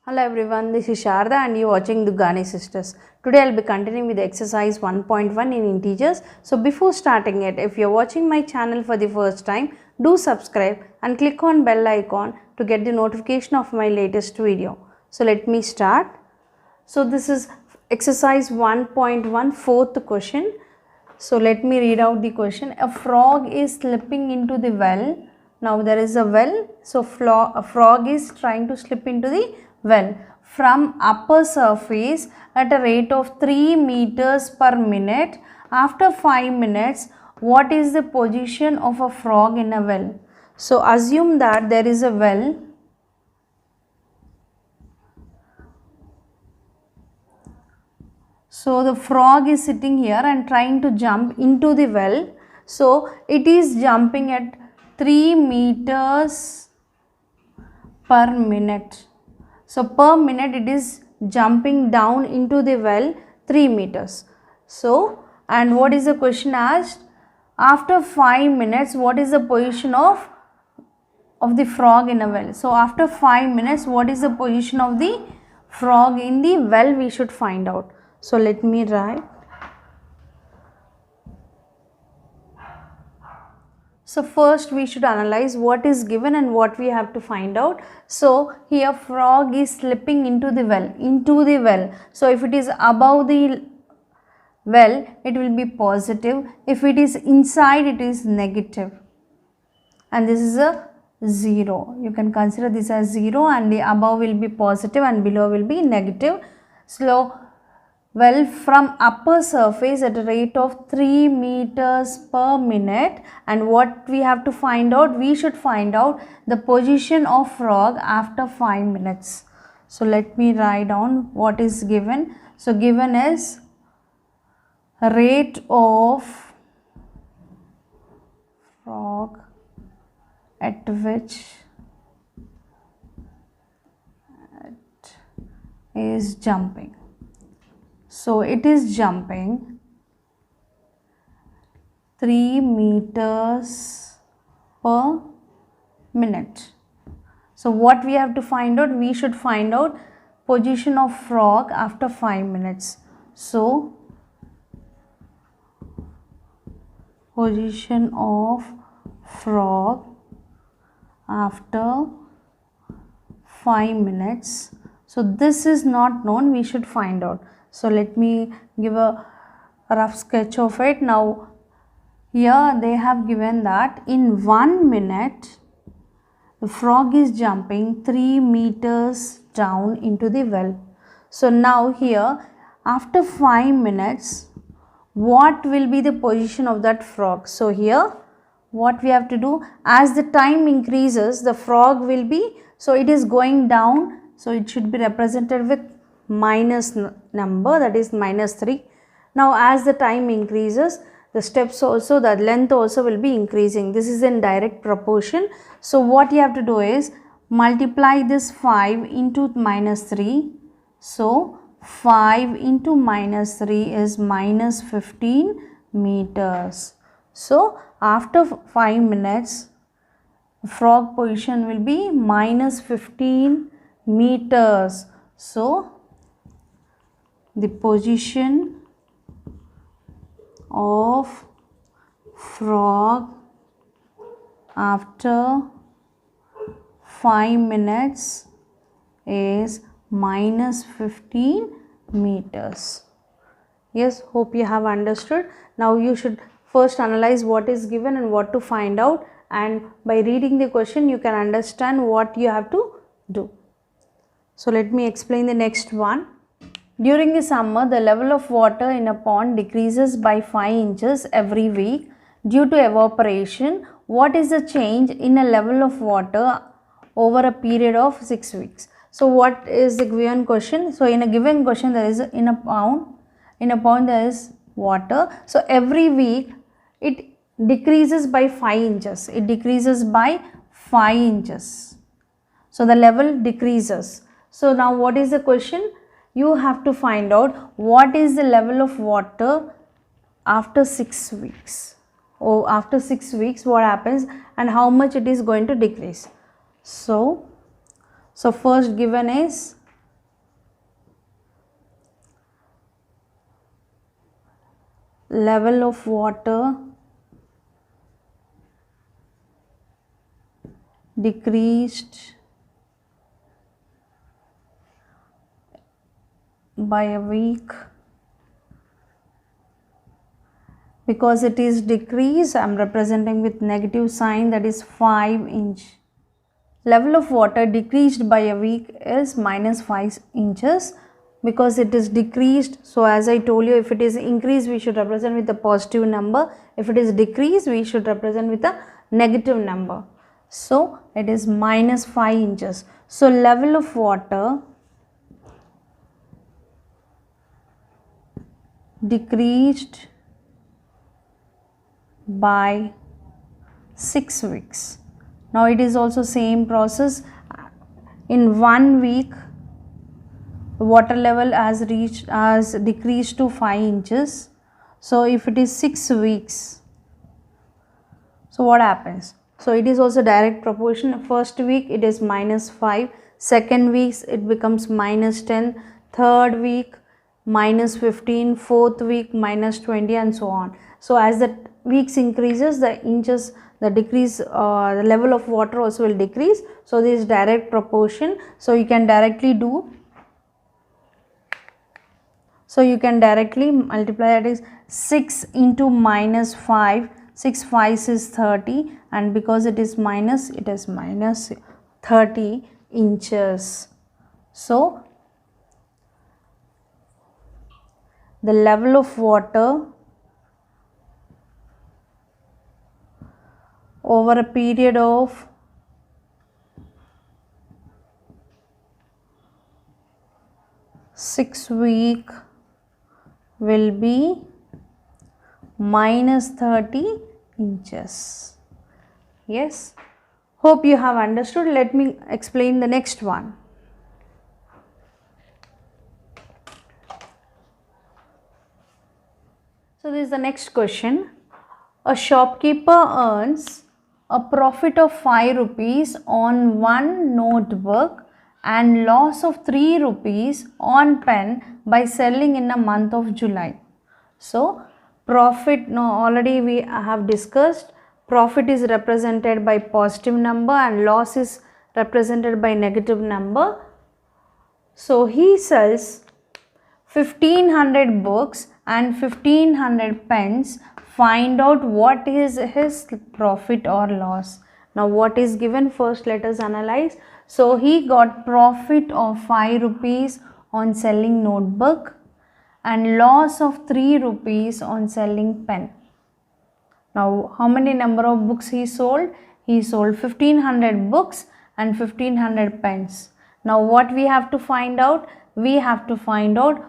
Hello everyone, this is Sharda and you are watching Dugani Sisters. Today I will be continuing with exercise 1.1 in integers. So before starting it, if you are watching my channel for the first time, do subscribe and click on bell icon to get the notification of my latest video. So let me start. So this is exercise 1.1 fourth question. So let me read out the question. A frog is slipping into the well. Now there is a well. So a frog is trying to slip into the well from upper surface at a rate of 3 meters per minute. After 5 minutes, what is the position of a frog in a well? So assume that there is a well. So the frog is sitting here and trying to jump into the well. So it is jumping at 3 meters per minute. So per minute it is jumping down into the well 3 meters. So, and what is the question asked? After 5 minutes, what is the position of the frog in a well? So after 5 minutes, what is the position of the frog in the well? We should find out. So let me write. So first we should analyze what is given and what we have to find out. So here frog is slipping into the well, So if it is above the well, it will be positive. If it is inside, it is negative. And this is a 0. You can consider this as 0 and the above will be positive and below will be negative. So well from upper surface at a rate of 3 meters per minute, and what we have to find out, we should find out the position of frog after 5 minutes. So let me write down what is given. So given is rate of frog at which it is jumping. So it is jumping 3 meters per minute. So what we have to find out? We should find out position of frog after 5 minutes. So position of frog after 5 minutes. So this is not known, we should find out. So let me give a rough sketch of it. Now here they have given that in 1 minute the frog is jumping 3 meters down into the well. So now here after 5 minutes, what will be the position of that frog? So here what we have to do, as the time increases, the frog will be, so it is going down, so it should be represented with minus number, that is minus 3. Now as the time increases, the steps also, the length also will be increasing. This is in direct proportion. So what you have to do is multiply this 5 into minus 3. So 5 into minus 3 is minus 15 meters. So after 5 minutes, frog position will be minus 15 meters. So the position of frog after 5 minutes is minus 15 meters. Yes, hope you have understood. Now you should first analyze what is given and what to find out, and by reading the question you can understand what you have to do. So let me explain the next one. During the summer, the level of water in a pond decreases by 5 inches every week due to evaporation. What is the change in a level of water over a period of 6 weeks? So what is the given question? So in a given question, there is in a pond there is water. So every week it decreases by 5 inches. It decreases by 5 inches. So the level decreases. So now what is the question? You have to find out what is the level of water after 6 weeks. After 6 weeks what happens and how much it is going to decrease. So first given is level of water decreased by a week. Because it is decreased, I am representing with negative sign, that is 5 inch. Level of water decreased by a week is minus 5 inches because it is decreased. So as I told you, if it is increased, we should represent with a positive number. If it is decreased, we should represent with a negative number. So it is minus 5 inches. So level of water decreased by 6 weeks. Now it is also same process. In 1 week, water level has decreased to 5 inches. So if it is 6 weeks, so what happens? So it is also direct proportion. First week it is minus 5, second week it becomes minus 10, third week minus 15, fourth week minus 20, and so on. So as the weeks increases, the inches, the decrease, the level of water also will decrease. So this is direct proportion. So you can directly do, so you can directly multiply, that is 6 into minus 5, 6 5 is 30, and because it is minus, it is minus 30 inches. So the level of water over a period of 6 weeks will be minus 30 inches. Yes, hope you have understood. Let me explain the next one. So this is the next question. A shopkeeper earns a profit of 5 rupees on one notebook and loss of 3 rupees on pen by selling in a month of July. So profit, no, already we have discussed, profit is represented by positive number and loss is represented by negative number. So he sells 1500 books and 1500 pens. Find out what is his profit or loss. Now what is given, first let us analyze. So he got profit of 5 rupees on selling notebook and loss of 3 rupees on selling pen. Now how many number of books he sold? He sold 1500 books and 1500 pens. Now what we have to find out? We have to find out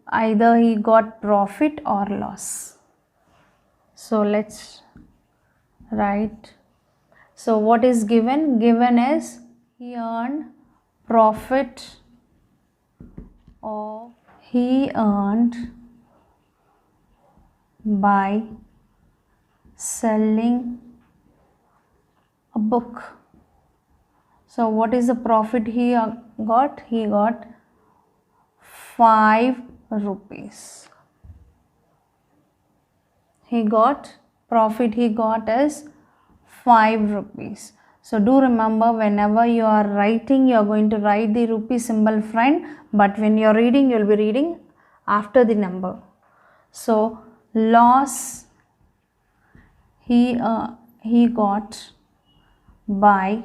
either he got profit or loss. So let's write. So what is given? Given is he earned profit of, he earned by selling a book. So what is the profit he got? He got 5 rupees. He got profit, he got is 5 rupees. So do remember, whenever you are writing, you are going to write the rupee symbol front, but when you are reading, you will be reading after the number. So loss he got by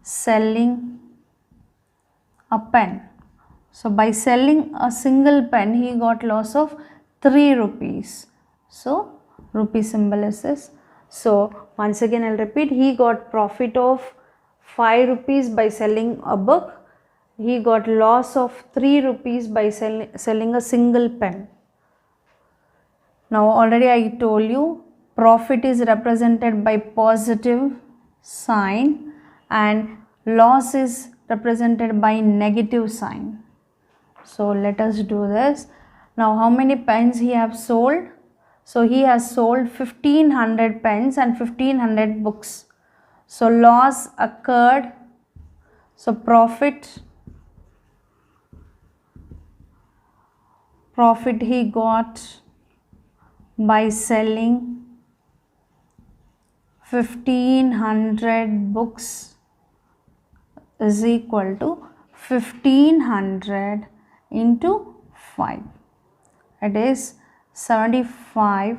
selling a pen. So by selling a single pen, he got loss of 3 rupees. So rupee symbol is this. So once again I'll repeat, he got profit of 5 rupees by selling a book. He got loss of 3 rupees by selling a single pen. Now already I told you, profit is represented by positive sign and loss is represented by negative sign. So let us do this. Now how many pens he have sold? So he has sold 1500 pens and 1500 books. So loss occurred. So profit he got by selling 1500 books is equal to 1500 into 5. It is 75,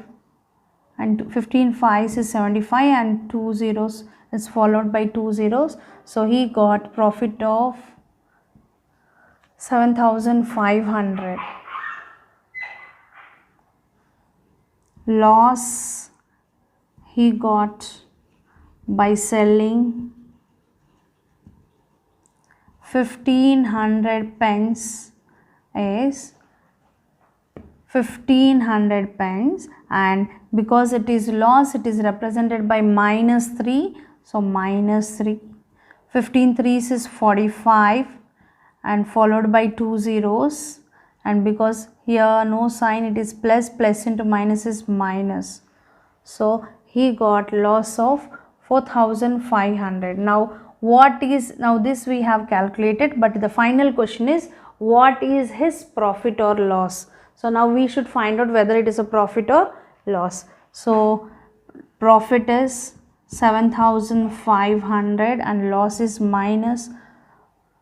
and 15 5s is 75, and 2 zeros is followed by 2 zeros. So he got profit of 7500. Loss he got by selling 1500 pens is 1500 pens, and because it is loss, it is represented by -3, so -3. 15 3s is 45 and followed by 2 zeros, and because here no sign, it is plus, plus into minus is minus. So he got loss of 4500. Now this we have calculated, but the final question is what is his profit or loss. So now we should find out whether it is a profit or loss. So profit is 7500 and loss is minus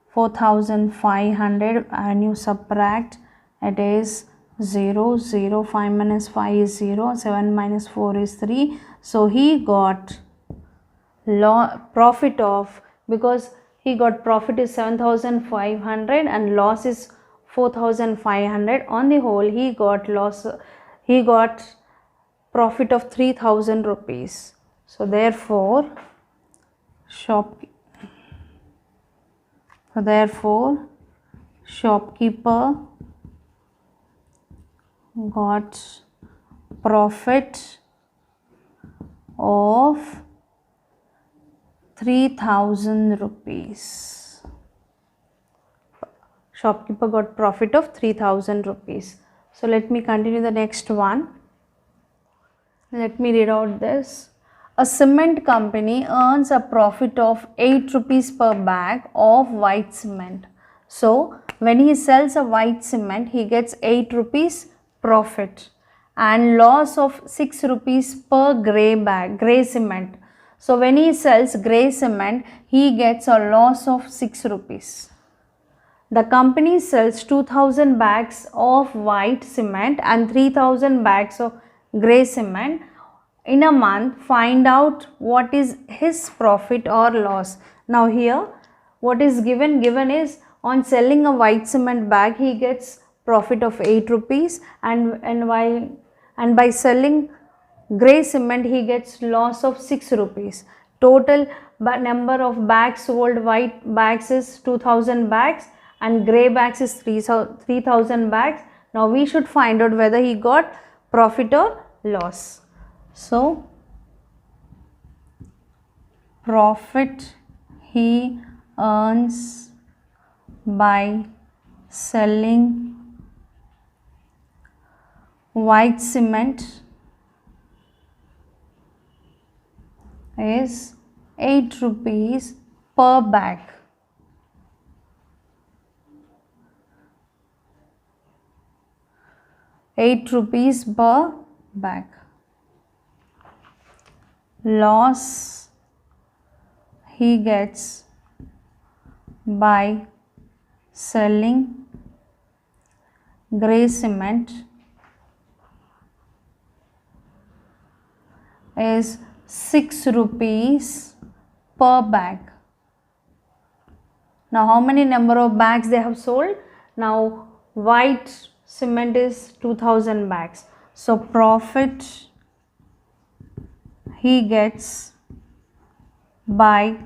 4500, and you subtract, it is 0, 0, 5 minus 5 is 0, 7 minus 4 is 3. So he got profit of, because he got profit is 7500 and loss is 4500, on the whole he got profit of 3000 rupees. So therefore shopkeeper got profit of 3000 rupees. Shopkeeper got profit of 3000 rupees. So let me continue the next one. Let me read out this. A cement company earns a profit of 8 rupees per bag of white cement. So when he sells a white cement, he gets 8 rupees profit and loss of 6 rupees per grey cement. So when he sells grey cement, he gets a loss of 6 rupees. The company sells 2000 bags of white cement and 3000 bags of grey cement in a month. Find out what is his profit or loss. Now here what is given is on selling a white cement bag he gets profit of 8 rupees, and by selling grey cement he gets loss of 6 rupees. Total number of bags sold, white bags is 2000 bags and grey bags is 3000 bags. Now we should find out whether he got profit or loss. So profit he earns by selling white cement is 8 rupees per bag. ₹8 per bag. Loss he gets by selling grey cement is 6 rupees per bag. Now how many number of bags they have sold? Now white cement is 2000 bags. So profit he gets by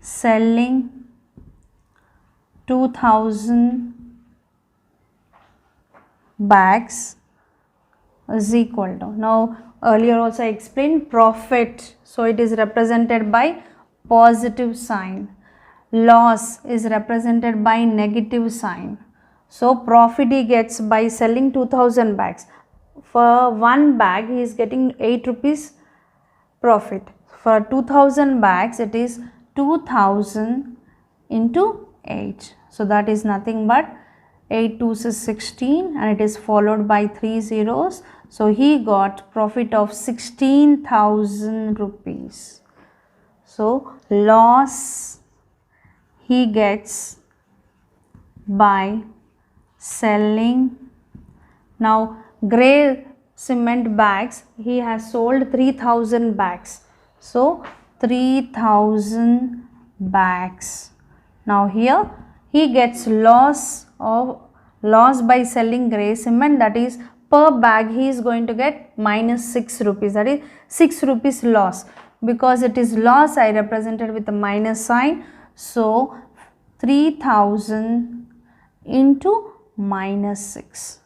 selling 2000 bags is equal to, now earlier also I explained profit, so it is represented by positive sign. Loss is represented by negative sign. So profit he gets by selling 2000 bags. For one bag he is getting 8 rupees profit. For 2000 bags it is 2000 into 8. So that is nothing but 8 2s is 16 and it is followed by 3 zeros. So he got profit of 16,000 rupees. So loss he gets by selling. Now grey cement bags, he has sold 3,000 bags. So 3,000 bags. Now here he gets loss by selling grey cement, that is per bag he is going to get minus 6 rupees, that is 6 rupees loss. Because it is loss, I represented with a minus sign. So 3,000 into minus 6.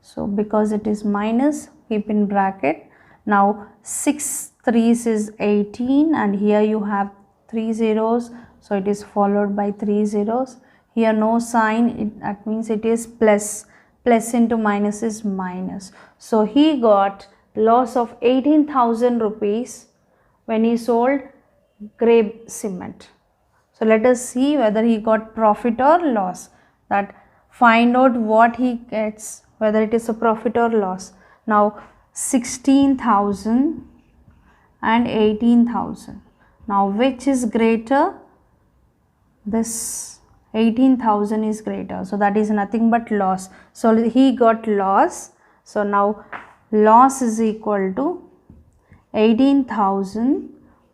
So because it is minus, keep in bracket. Now 6 3s is 18, and here you have 3 zeros, so it is followed by 3 zeros. Here no sign, that means it is plus. Plus into minus is minus. So he got loss of 18,000 rupees when he sold grey cement. So let us see whether he got profit or loss. That find out what he gets, whether it is a profit or loss. Now 16,000 and 18,000. Now which is greater? This 18,000 is greater. So that is nothing but loss. So he got loss. So now loss is equal to 18,000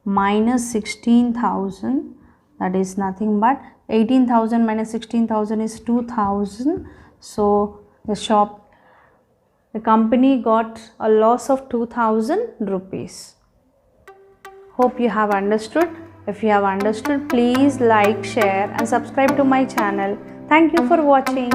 minus 16,000. That is nothing but 18,000 minus 16,000 is 2,000. So the company got a loss of 2,000 rupees. Hope you have understood. If you have understood, please like, share and subscribe to my channel. Thank you for watching.